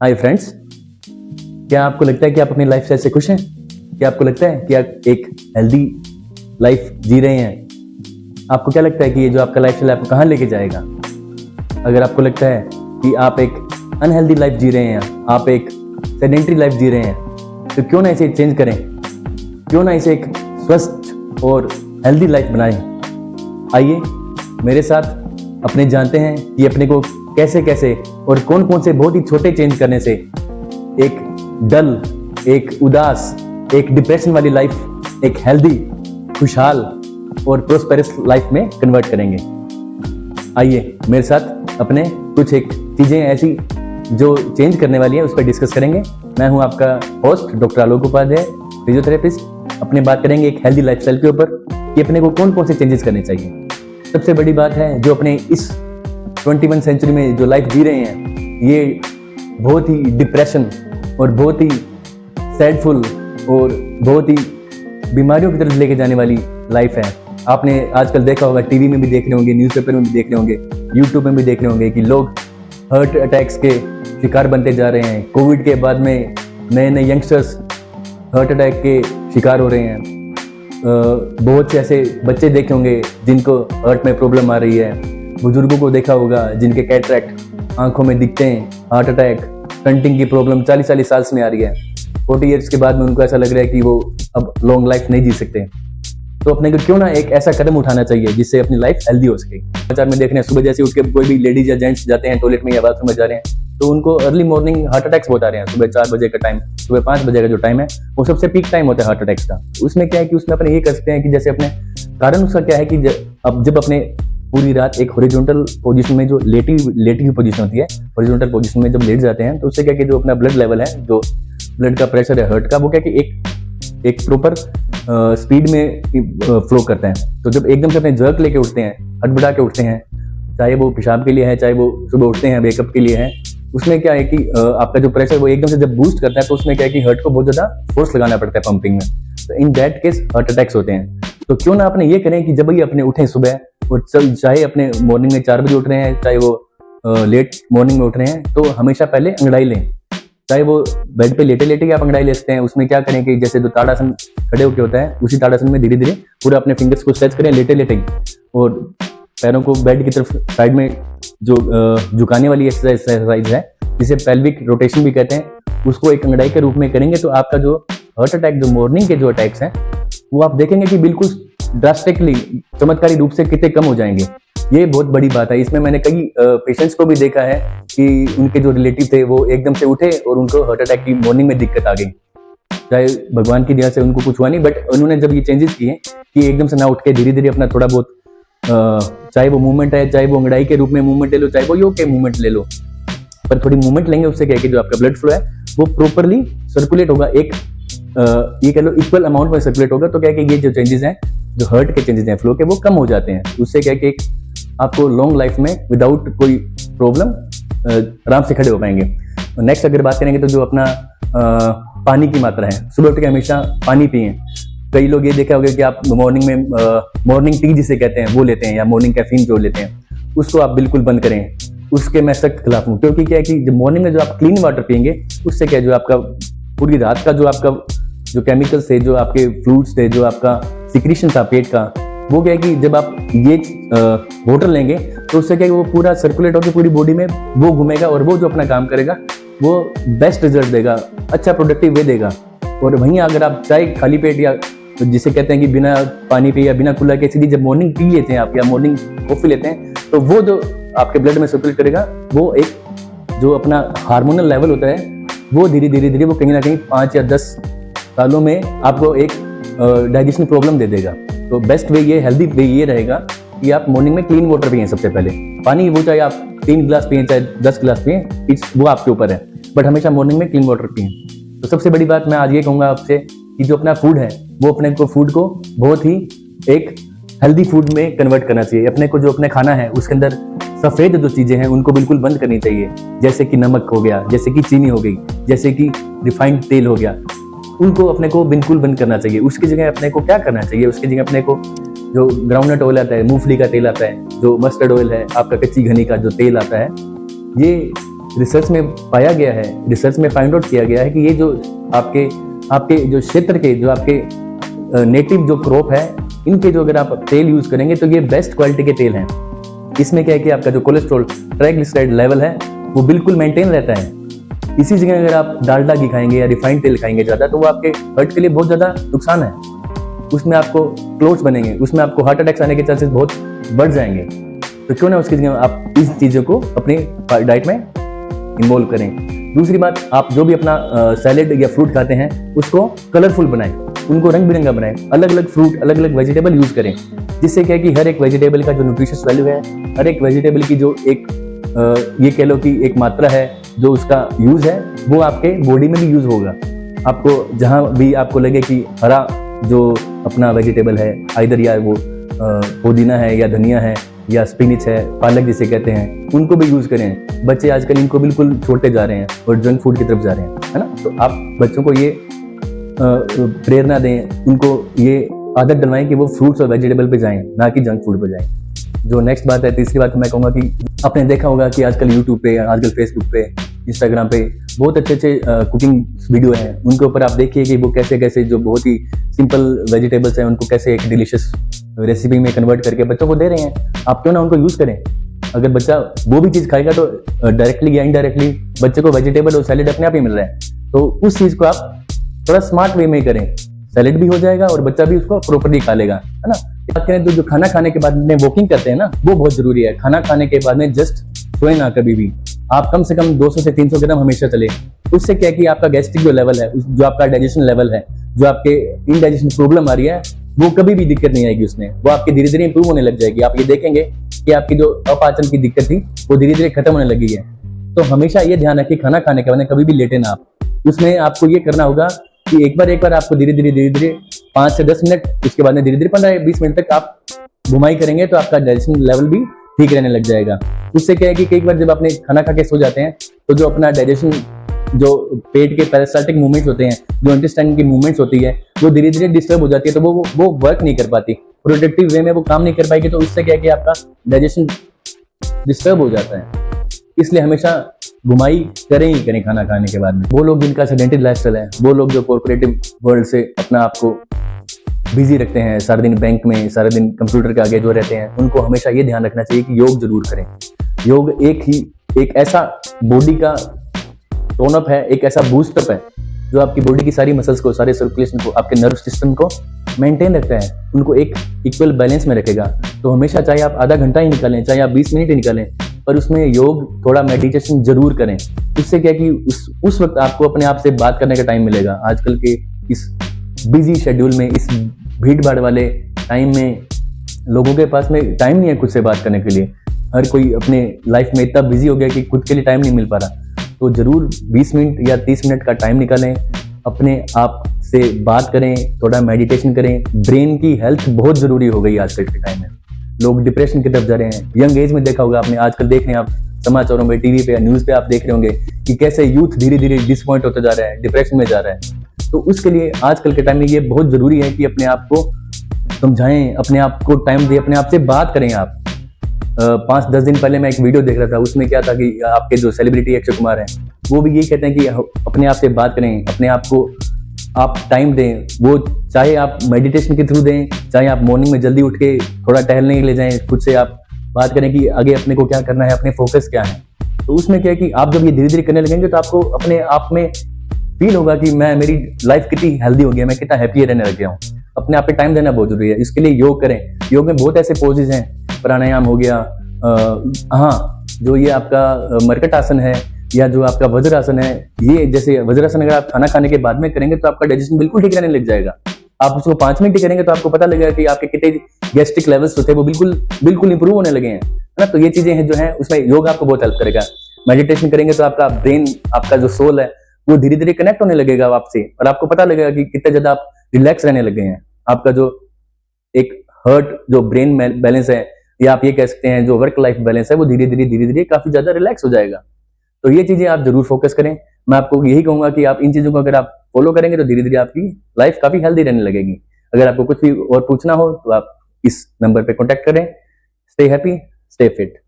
Hi friends, क्या आपको लगता है कि आप अपनी लाइफ स्टाइल से खुश हैं? क्या आपको लगता है कि आप एक हेल्दी लाइफ जी रहे हैं? आपको क्या लगता है कि ये जो आपका लाइफ स्टाइल आपको कहाँ लेके जाएगा? अगर आपको लगता है कि आप एक अनहेल्दी लाइफ जी रहे हैं, आप एक सेडेंटरी लाइफ जी रहे हैं, तो क्यों ना इसे चेंज करें? क्यों ना इसे एक स्वस्थ और हेल्दी लाइफ बनाएं? आइए मेरे साथ अपने जानते हैं कि अपने को कैसे कैसे और कौन कौन से बहुत ही छोटे चेंज करने से एक डल, एक उदास, एक डिप्रेशन वाली लाइफ एक हेल्दी, खुशहाल और प्रोस्पेरस लाइफ में कन्वर्ट करेंगे। आइए मेरे साथ अपने कुछ एक चीजें ऐसी जो चेंज करने वाली है उस पर डिस्कस करेंगे। मैं हूं आपका होस्ट डॉक्टर आलोक उपाध्याय, फिजियोथेरेपिस्ट। अपने बात करेंगे एक हेल्दी लाइफस्टाइल के ऊपर कि अपने को कौन कौन से चेंजेस करने चाहिए। सबसे बड़ी बात है, जो अपने इस 21 सेंचुरी में जो लाइफ जी रहे हैं, ये बहुत ही डिप्रेशन और बहुत ही सैडफुल और बहुत ही बीमारियों की तरफ लेके जाने वाली लाइफ है। आपने आजकल देखा होगा, टीवी में भी देख रहे होंगे, न्यूज़पेपर में भी देख रहे होंगे, यूट्यूब में भी देख रहे होंगे कि लोग हार्ट अटैक्स के शिकार बनते जा रहे हैं। कोविड के बाद में नए नए यंगस्टर्स हार्ट अटैक के शिकार हो रहे हैं। बहुत से ऐसे बच्चे देखे होंगे जिनको हार्ट में प्रॉब्लम आ रही है। बुजुर्गों को देखा होगा जिनके कैटरैक्ट आंखों में दिखते हैं, हार्ट अटैक, स्टंटिंग की प्रॉब्लम 40 साल्स में आ रही है। 40 ईयर्स के बाद में उनको ऐसा लग रहा है कि वो अब लॉन्ग लाइफ नहीं जी सकते। तो अपने को क्यों ना एक ऐसा कदम उठाना चाहिए जिससे अपनी लाइफ हेल्दी हो सके। समाचार में देख रहे हैं, सुबह जैसे उठ के कोई भी लेडीज या जेंट्स जाते हैं टॉयलेट में या बाथरूम में जा रहे हैं, तो उनको अर्ली मॉर्निंग हार्ट अटैक्स बहुत आ रहे हैं। सुबह 4 बजे का टाइम, सुबह 5 बजे का जो टाइम है वो सबसे पीक टाइम होता है हार्ट अटैक्स का। उसमें क्या है कि उसमें अपने ये कर सकते हैं कि जैसे अपने कारण उसका क्या है कि अब जब अपने पूरी रात एक हॉरिजॉन्टल पोजीशन में जो लेटी हुई पोजीशन होती है, हॉरिजॉन्टल पोजीशन में जब लेट जाते हैं तो उससे क्या कि जो अपना ब्लड लेवल है, जो ब्लड का प्रेशर है हार्ट का, वो क्या कि एक प्रॉपर स्पीड में फ्लो करता है। तो जब एकदम से अपने जर्क लेके उठते हैं, हड़बड़ा के उठते हैं, चाहे वो पेशाब के लिए है, चाहे वो सुबह उठते हैं वेकअप के लिए है, उसमें क्या है कि आपका जो प्रेशर वो एकदम से जब बूस्ट करता है तो उसमें क्या है कि हार्ट को बहुत ज्यादा फोर्स लगाना पड़ता है पंपिंग में। तो in that case heart attacks होते हैं। तो क्यों ना अपने ये करें कि जब ही अपने उठें सुबह, और चाहे अपने मॉर्निंग में 4 बजे उठ रहे हैं, चाहे वो लेट मॉर्निंग में उठ रहे हैं, तो हमेशा पहले अंगड़ाई लें। चाहे वो बेड पे लेटे लेटे आप अंगड़ाई ले सकते हैं। उसमें क्या करें कि जैसे जो ताड़ासन खड़े होकर होता है, उसी ताड़ासन में धीरे धीरे पूरा अपने फिंगर्स को स्ट्रेच करें लेटे लेटे, और पैरों को बेड की तरफ साइड में जो झुकाने वाली एक्सरसाइज है जिसे पेल्विक रोटेशन भी कहते हैं, उसको एक अंगड़ाई के रूप में करेंगे तो आपका जो हार्ट अटैक, जो मॉर्निंग के जो अटैक्स हैं, वो आप देखेंगे कि बिल्कुल ड्रास्टिकली, चमत्कारी रूप से कितने कम हो जाएंगे। ये बहुत बड़ी बात है। इसमें मैंने कई पेशेंट्स को भी देखा है कि उनके जो रिलेटिव थे वो एकदम से उठे और उनको हार्ट अटैक की मॉर्निंग में दिक्कत आ गई। चाहे भगवान की दया से उनको कुछ हुआ नहीं, बट उन्होंने जब ये चेंजेस किए कि एकदम से ना उठ के धीरे धीरे अपना थोड़ा बहुत, चाहे वो मूवमेंट है, चाहे वो अंगड़ाई के रूप में मूवमेंट ले लो, चाहे वो योग के मूवमेंट ले लो, पर थोड़ी मूवमेंट लेंगे उससे क्या है कि जो आपका ब्लड फ्लो है वो प्रॉपरली सर्कुलेट होगा, एक ये कह लो इक्वल अमाउंट में सर्कुलेट होगा। तो क्या है कि ये जो चेंजेस हैं, जो हार्ट के चेंजेस हैं फ्लो के, वो कम हो जाते हैं। उससे क्या है कि एक आपको लॉन्ग लाइफ में विदाउट कोई प्रॉब्लम आराम से खड़े हो पाएंगे। नेक्स्ट अगर बात करेंगे तो जो अपना पानी की मात्रा है, सुबह उठ के हमेशा पानी पिएं। कई लोग ये देखा होगा कि आप मॉर्निंग में मॉर्निंग टी जिसे कहते हैं वो लेते हैं, या मॉर्निंग कैफीन जो लेते हैं, उसको आप बिल्कुल बंद करें। उसके मैं सख्त खिलाफ हूँ, क्योंकि क्या है कि जब मॉर्निंग में जो आप क्लीन वाटर पिएंगे, उससे क्या है जो आपका पूरी रात का जो आपका जो केमिकल्स थे, जो आपके फ्लूइड्स थे, जो आपका सिक्रीशन था पेट का, वो क्या है कि जब आप ये वाटर लेंगे तो उससे क्या है कि वो पूरा सर्कुलेट होकर पूरी बॉडी में वो घूमेगा और वो जो अपना काम करेगा वो बेस्ट रिजल्ट देगा, अच्छा प्रोडक्टिव वे देगा। और वहीं अगर आप चाय खाली पेट, या जिसे कहते हैं कि बिना पानी पिए या बिना कुल्ला के सीधी जब मॉर्निंग टी लेते हैं आप या मॉर्निंग कॉफी लेते हैं, तो वो जो आपके ब्लड में सर्कुलेट करेगा, वो एक जो अपना हार्मोनल लेवल होता है वो धीरे धीरे वो कहीं ना कहीं 5 या 10 सालों में आपको एक डाइजेशन प्रॉब्लम दे देगा। तो बेस्ट वे ये, हेल्दी वे ये रहेगा कि आप मॉर्निंग में क्लीन वाटर पिएं। सबसे पहले पानी वो चाहे आप 3 गिलास पिएं, चाहे 10 गिलास पिएं, वो आपके ऊपर है, बट हमेशा मॉर्निंग में क्लीन वाटर पिएं। तो सबसे बड़ी बात मैं आज ये कहूँगा आपसे कि जो अपना फूड है वो अपने को फूड को बहुत ही एक हेल्दी फूड में कन्वर्ट करना चाहिए। अपने को जो अपने खाना है उसके अंदर सफ़ेद जो चीज़ें हैं उनको बिल्कुल बंद करनी चाहिए, जैसे कि नमक हो गया, जैसे कि चीनी हो गई, जैसे कि रिफाइंड तेल हो गया, उनको अपने को बिल्कुल बंद करना चाहिए। उसकी जगह अपने को क्या करना चाहिए, उसकी जगह अपने को जो ग्राउंडनट ऑयल आता है, मूंगफली का तेल आता है, जो मस्टर्ड ऑयल है, आपका कच्ची घनी का जो तेल आता है, ये रिसर्च में पाया गया है, रिसर्च में फाइंड आउट किया गया है कि ये जो आपके आपके जो क्षेत्र के जो आपके नेटिव जो क्रॉप है, इनके जो अगर आप तेल यूज करेंगे तो ये बेस्ट क्वालिटी के तेल हैं। इसमें क्या है कि आपका जो कोलेस्ट्रॉल ट्राइग्लिसराइड लेवल है वो बिल्कुल मेंटेन रहता है। इसी जगह अगर आप डालडा घी खाएंगे या रिफाइंड तेल खाएंगे ज्यादा, तो वो आपके हार्ट के लिए बहुत ज्यादा नुकसान है। उसमें आपको क्लोट्स बनेंगे, उसमें आपको हार्ट अटैक्स आने के चांसेस बहुत बढ़ जाएंगे। तो क्यों ना उसकी जगह आप इस चीजों को अपनी डाइट में इन्वॉल्व करें। दूसरी बात, आप जो भी अपना सैलेड या फ्रूट खाते हैं उसको कलरफुल बनाएं, उनको रंग बिरंगा बनाएं, अलग अलग फ्रूट, अलग अलग वेजिटेबल यूज करें, जिससे क्या है कि हर एक वेजिटेबल का जो न्यूट्रिशियस वैल्यू है, हर एक वेजिटेबल की जो एक ये कह लो कि एक मात्रा है जो उसका यूज है, वो आपके बॉडी में भी यूज होगा। आपको जहां भी आपको लगे कि हरा जो अपना वेजिटेबल है, आइदर या वो पुदीना है या धनिया है या स्पिनिच है, पालक जिसे कहते हैं, उनको भी यूज करें। बच्चे आजकल इनको बिल्कुल छोड़ते जा रहे हैं और जंक फूड की तरफ जा रहे हैं, है ना। तो आप बच्चों को ये प्रेरणा दें, उनको ये आदत डलवाएं कि वो फ्रूट्स और वेजिटेबल पे जाएं, ना कि जंक फूड पे जाएं। जो नेक्स्ट बात है, तीसरी बात मैं कहूँगा कि आपने देखा होगा कि आजकल यूट्यूब पे, आजकल फेसबुक पे, इंस्टाग्राम पे बहुत अच्छे अच्छे कुकिंग वीडियो हैं। उनके ऊपर आप देखिए कि वो कैसे कैसे जो बहुत ही सिंपल वेजिटेबल्स हैं उनको कैसे एक डिलीशियस रेसिपी में कन्वर्ट करके बच्चों को दे रहे हैं। आप क्यों ना उनको यूज करें। अगर बच्चा वो भी चीज खाएगा तो डायरेक्टली या इनडायरेक्टली बच्चे को वेजिटेबल और सैलेड अपने आप ही मिल रहा है। तो उस चीज को आप थोड़ा स्मार्ट वे में करें, सैलेड भी हो जाएगा और बच्चा भी उसको प्रॉपरली खा लेगा, है ना। बात करें तो जो खाना खाने के बाद में वॉकिंग करते हैं ना, वो बहुत जरूरी है। खाना खाने के बाद में जस्ट सोए ना कभी भी, आप कम से कम 200 से 300 कदम हमेशा चले। उससे क्या है कि आपका गैस्ट्रिक जो लेवल है, जो आपका डाइजेशन लेवल है, जो आपके इनडाइजेशन प्रॉब्लम आ रही है, वो कभी भी दिक्कत नहीं आएगी उसमें, वो आपकी धीरे धीरे इंप्रूव होने लग जाएगी। आप ये देखेंगे कि आपकी जो अपाचन की दिक्कत थी वो धीरे धीरे खत्म होने लगी है। तो हमेशा ये ध्यान रखिए, खाना खाने के बाद कभी भी लेटे ना आप। उसमें आपको ये करना होगा कि एक बार आपको धीरे धीरे 5 से 10 मिनट, उसके बाद में धीरे धीरे 15-20 मिनट तक आप घुमाई करेंगे तो आपका डाइजेशन लेवल भी ठीक रहने लग जाएगा। उससे क्या है कि कई बार जब आपने खाना खा के सो जाते हैं तो जो अपना डाइजेशन, जो पेट के पेरिस्टाल्टिक मूवमेंट्स होते हैं, जो इंटेस्टाइन की मूवमेंट्स होती है, वो धीरे धीरे डिस्टर्ब हो जाती है। तो वो वर्क नहीं कर पाती, प्रोडक्टिव वे में वो काम नहीं कर पाएगी। तो उससे क्या है कि आपका डाइजेशन डिस्टर्ब हो जाता है। इसलिए हमेशा घुमाई करें ही करें खाना खाने के बाद में। वो लोग जिनका सेडेंटरी लाइफस्टाइल है, वो लोग जो कॉर्पोरेटिव वर्ल्ड से अपना आपको बिजी रखते हैं, सारा दिन बैंक में, सारा दिन कंप्यूटर के आगे जो रहते हैं, उनको हमेशा ये ध्यान रखना चाहिए कि योग जरूर करें। योग एक ऐसा बॉडी का टोन अप है, एक ऐसा बूस्ट अप है जो आपकी बॉडी की सारी मसल्स को, सारे सर्कुलेशन को, आपके नर्व सिस्टम को मेंटेन रखता है, उनको एक इक्वल बैलेंस में रखेगा। तो हमेशा चाहे आप आधा घंटा ही निकालें, चाहे आप 20 मिनट ही निकालें, पर उसमें योग, थोड़ा मेडिटेशन जरूर करें। उससे क्या कि उस वक्त आपको अपने आप से बात करने का टाइम मिलेगा। आजकल के इस बिजी शेड्यूल में, इस भीड़ भाड़ वाले टाइम में लोगों के पास में टाइम नहीं है खुद से बात करने के लिए। हर कोई अपने लाइफ में इतना बिजी हो गया कि खुद के लिए टाइम नहीं मिल पा रहा। तो जरूर 20 मिनट या 30 मिनट का टाइम निकालें, अपने आप से बात करें, थोड़ा मेडिटेशन करें। ब्रेन की हेल्थ बहुत जरूरी हो गई आजकल के टाइम में। लोग डिप्रेशन की तरफ जा रहे हैं। यंग एज में देखा होगा आपने, आजकल देख रहे हैं आप समाचारों में, टीवी पे या न्यूज पे आप देख रहे होंगे कि कैसे यूथ धीरे धीरे डिसपॉइंट होता जा रहा है, डिप्रेशन में जा रहा है। तो उसके लिए आजकल के टाइम में ये बहुत जरूरी है कि अपने आप को समझाएं, अपने आप को टाइम दें, अपने आप से बात करें। आप 5-10 दिन पहले मैं एक वीडियो देख रहा था, उसमें क्या था कि आपके जो सेलिब्रिटी अक्षय कुमार हैं, वो भी यही कहते हैं कि अपने आप से बात करें, अपने आप को आप टाइम दें। वो चाहे आप मेडिटेशन के थ्रू दें, चाहे आप मॉर्निंग में जल्दी उठ के थोड़ा टहलने के लिए जाएं, खुद से आप बात करें कि आगे अपने को क्या करना है, अपने फोकस क्या है। तो उसमें क्या है कि आप जब ये धीरे धीरे करने लगेंगे तो आपको अपने आप में फील होगा कि मेरी लाइफ कितनी हेल्दी हो गई है, मैं कितना हैप्पी रहने लग गया हूँ। अपने आप पे टाइम देना बहुत जरूरी है। इसके लिए योग करें। योग में बहुत ऐसे पोजेज हैं, प्राणायाम हो गया, हाँ जो ये आपका मरकट आसन है या जो आपका वज्रासन है, ये जैसे वज्रासन अगर आप खाना खाने के बाद में करेंगे तो आपका डाइजेशन बिल्कुल ठीक रहने लग जाएगा। आप उसको 5 मिनट ही करेंगे तो आपको पता लगेगा कि आपके कितने गैस्ट्रिक लेवल्स जो थे वो बिल्कुल इंप्रूव होने लगे हैं, है ना। तो ये चीजें हैं जो हैं, उसमें योग आपको बहुत हेल्प करेगा। मेडिटेशन करेंगे तो आपका ब्रेन, आपका जो सोल है, वो धीरे धीरे कनेक्ट होने लगेगा आपसे और आपको पता लगेगा कि कितने ज्यादा आप रिलैक्स रहने लगे हैं। आपका जो एक हर्ट, जो ब्रेन बैलेंस है, या आप ये कह सकते हैं जो वर्क लाइफ बैलेंस है, वो धीरे धीरे काफी ज्यादा रिलैक्स हो जाएगा। तो ये चीजें आप जरूर फोकस करें। मैं आपको यही कहूंगा कि आप इन चीजों को अगर आप फॉलो करेंगे तो धीरे धीरे आपकी लाइफ काफी हेल्दी रहने लगेगी। अगर आपको कुछ भी और पूछना हो तो आप इस नंबर पे कांटेक्ट करें। Stay happy, stay fit.